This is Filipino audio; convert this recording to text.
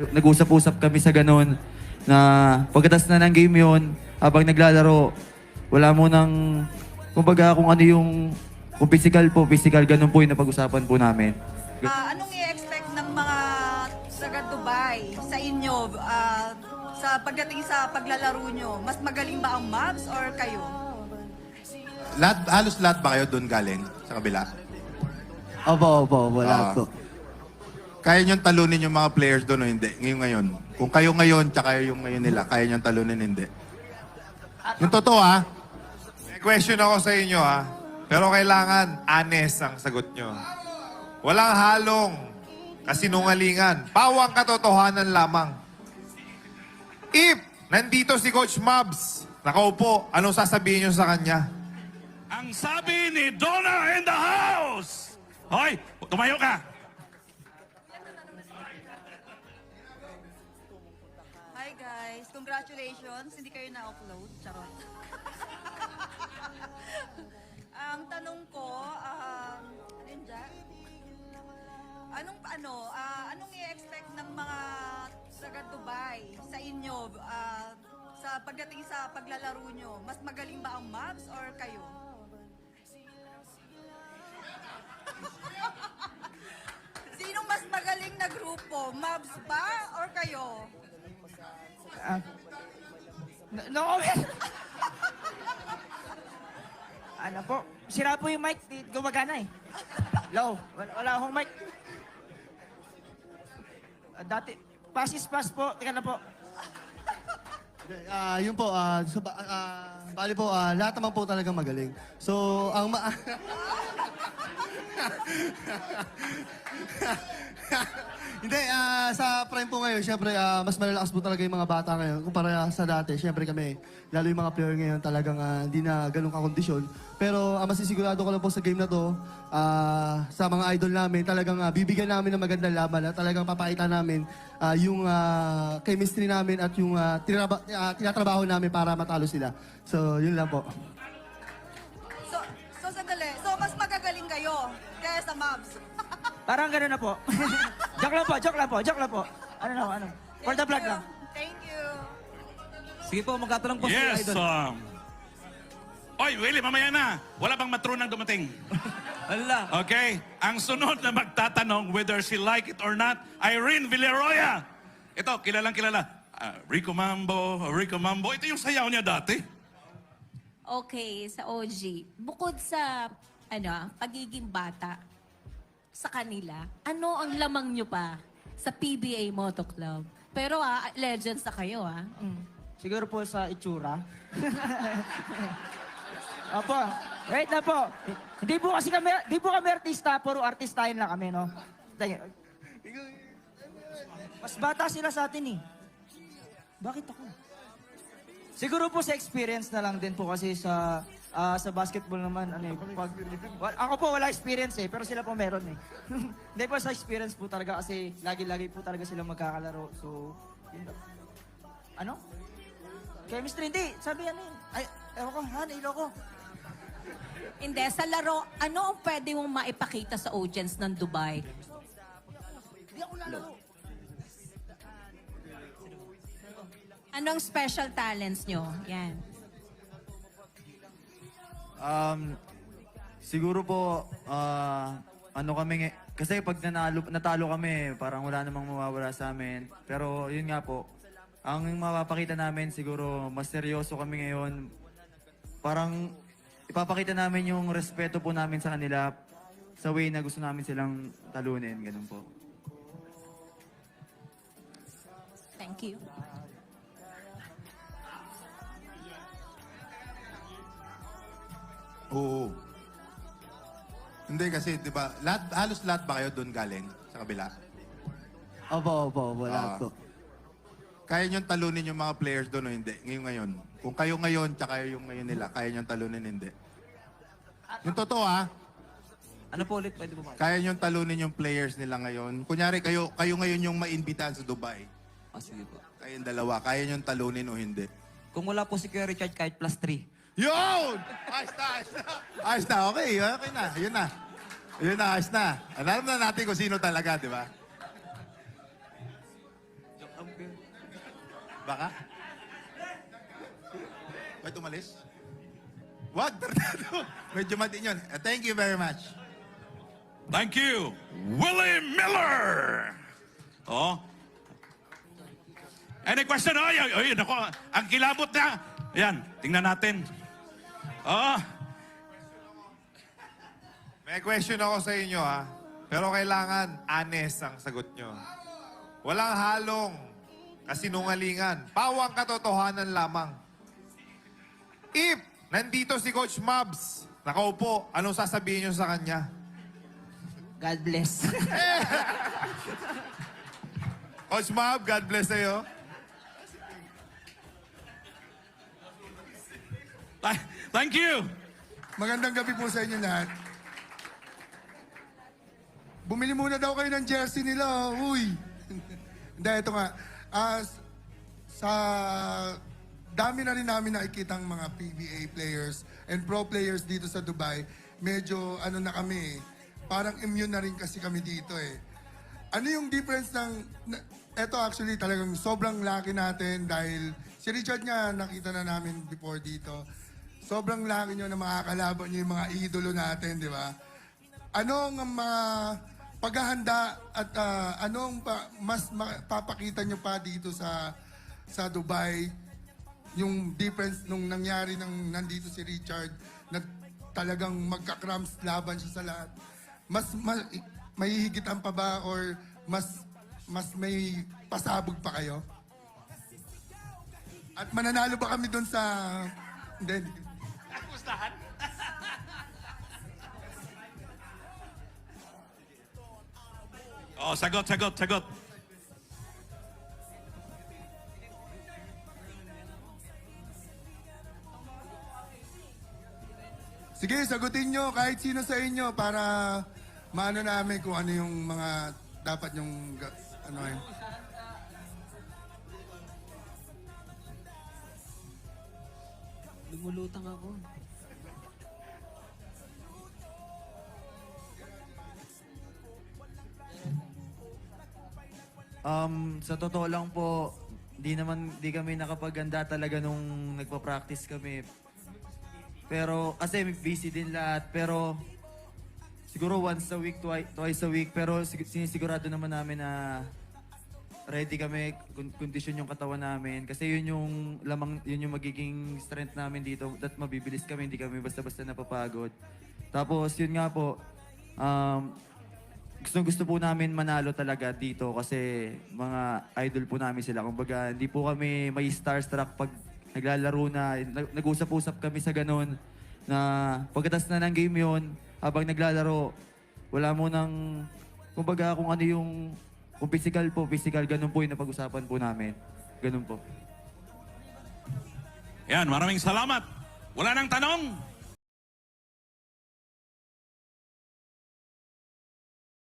Nag-usap-usap kami sa ganun na pagkatas na ng game yon, habang naglalaro, wala mo nang, kumbaga kung ano yung, kung physical, ganun po yung napag-usapan po namin. Anong i-expect ng mga taga Dubai sa inyo sa pagdating sa paglalaro nyo? Mas magaling ba ang Mavs or kayo? Halos lahat ba kayo doon galing sa kabila? Opo, lahat po. Kaya niyong talunin yung mga players doon o hindi? Ngayon. Kung kayo ngayon, tsaka yung ngayon nila, kaya niyong talunin hindi? Yung totoo ha? May question ako sa inyo ha. Pero kailangan honest ang sagot nyo. Walang halong kasinungalingan. Pawang katotohanan lamang. If nandito si Coach Mabs, nakaupo, anong sasabihin nyo sa kanya? Ang sabi ni Donna in the house! Hoy, tumayo ka! Hi guys, congratulations. Hindi kayo na-upload. Charot. Ang tanong ko, alin dyan? Anong i-expect ng mga taga Dubai sa inyo sa pagdating sa paglalaro nyo? Mas magaling ba ang Mavs or kayo? Sinong mas magaling na grupo? Mavs ba or kayo? No comment. Ano po? Sira po yung mic. Di gumagana eh. Low. Wala akong mic. Dati, pass is pass po. Tika na po. Yun po, bali po, lahat naman po talagang magaling. So, Hindi, sa prime po ngayon, syempre, mas malalakas po talaga yung mga bata ngayon kumpara sa dati. Syempre kami, lalo yung mga player ngayon talagang hindi na ganun kakondisyon. Pero masisigurado ko lang po sa game na to, sa mga idol namin, talagang bibigyan namin ng magandang laban at talagang papakita namin yung chemistry namin at yung tinatrabaho namin para matalo sila. So, yun lang po. So sandali. So, mas magagaling kayo kaya sa Mavs. Parang gano'n na po. joke lang po. Ano? For the vlog lang. Thank you. Sige po, magkatanong po Yes, si Idol. Oy, Willie, mamaya na. Wala bang matrunang dumating? Ala. Okay? Ang sunod na magtatanong whether she like it or not, Irene Villaroya. Ito, kilalang kilala. Rico Mambo. Ito yung sayaw niya dati. Okay, sa OG. Bukod sa pagiging bata sa kanila, ano ang lamang nyo pa sa PBA Moto Club? Pero legends na kayo Siguro po sa itsura. Opo. Wait na po. Hindi po kami artista, puro artistahin lang kami, no? Mas bata sila sa atin eh. Bakit ako? Siguro po sa experience na lang din po kasi sa basketball naman, ako po wala experience eh, pero sila po meron eh. Hindi po sa experience po talaga kasi lagi-lagi po talaga sila magkakalaro. So, yun lang. Ano? Chemistry, hindi. Sabi yan eh. Ay, ewan ko, nailo ko. Hindi, sa laro, ano ang pwede mong maipakita sa audience ng Dubai? Hindi ako lalaro. Anong special talents nyo? Yan. Siguro po, kasi pag natalo kami, parang wala namang mawawala sa amin. Pero yun nga po, ang mapapakita namin siguro, mas seryoso kami ngayon. Parang ipapakita namin yung respeto po namin sa kanila sa way na gusto namin silang talunin, ganun po. Thank you. Oo. Hindi kasi, di ba, halos lahat ba kayo doon galing sa kabila? Opo, lahat po. Kaya niyong talunin yung mga players doon o hindi? Ngayon. Kung kayo ngayon, tsaka yung ngayon nila, kaya niyong talunin hindi? Yung totoo ha? Ano po ulit? Pwede po ba? Kaya niyong talunin yung players nila ngayon. Kunyari, kayo ngayon yung maimbitahan sa Dubai. Sige po. Kayong dalawa, kaya niyong talunin o hindi? Kung wala po si Kuya Richard, kahit +3. Yun! Ayos na. Okay na. Yun na, ayos na. Alam na natin kung sino talaga, di ba? Baka? Ba't umalis? Wag, Tardado. Medyo matin yun. Thank you very much. Thank you, Willie Miller. Oh. Any question? Ay, nako, ang kilabot na. Ayan, tingnan natin. Oh. May question ako sa inyo, ha? Pero kailangan honest ang sagot nyo. Walang halong kasinungalingan. Pawang katotohanan lamang. If nandito si Coach Mabs, nakaupo, anong sasabihin nyo sa kanya? God bless. Coach Mab, God bless sa'yo. Thank you. Magandang gabi po sa inyo lahat. Bumili muna daw kayo ng jersey nila. Uy! Hindi, ito nga. Sa dami na rin namin nakikitang mga PBA players and pro players dito sa Dubai, medyo ano na kami, parang immune na rin kasi kami dito eh. Ano yung difference ng... Ito actually talagang sobrang lucky natin dahil si Richard nga nakita na namin before dito. Sobrang lucky nyo na makakalaban nyo yung mga idolo natin, di ba? Anong mga paghahanda at anong mas papakita nyo pa dito sa Dubai? Yung difference nung nangyari nang nandito si Richard na talagang magka-cramps laban siya sa lahat. Mas may higitan pa ba or mas may pasabog pa kayo? At mananalo ba kami doon sa... Hindi. Oh, sagot. Sige, sagutin nyo kahit sino sa inyo para maano namin kung ano yung mga dapat yung ano eh. Lumulutang ako. Sa totoo lang po, di kami nakapaganda talaga nung nagpa-practice kami. Pero, kasi busy din lahat. Pero, siguro once a week, twice a week. Pero sinisigurado naman namin na ready kami, kondisyon yung katawan namin. Kasi yun yung magiging strength namin dito. At mabibilis kami, hindi kami basta-basta napapagod. Tapos, yun nga po, gusto po namin manalo talaga dito kasi mga idol po namin sila. Kumbaga, hindi po kami may starstruck pag naglalaro na. Nag-usap-usap kami sa ganun na pagkatas na ng game yun, habang naglalaro, wala mo nang, kumbaga kung ano yung, kung physical, ganun po yung napag-usapan po namin. Ganun po. Yan, maraming salamat. Wala nang tanong?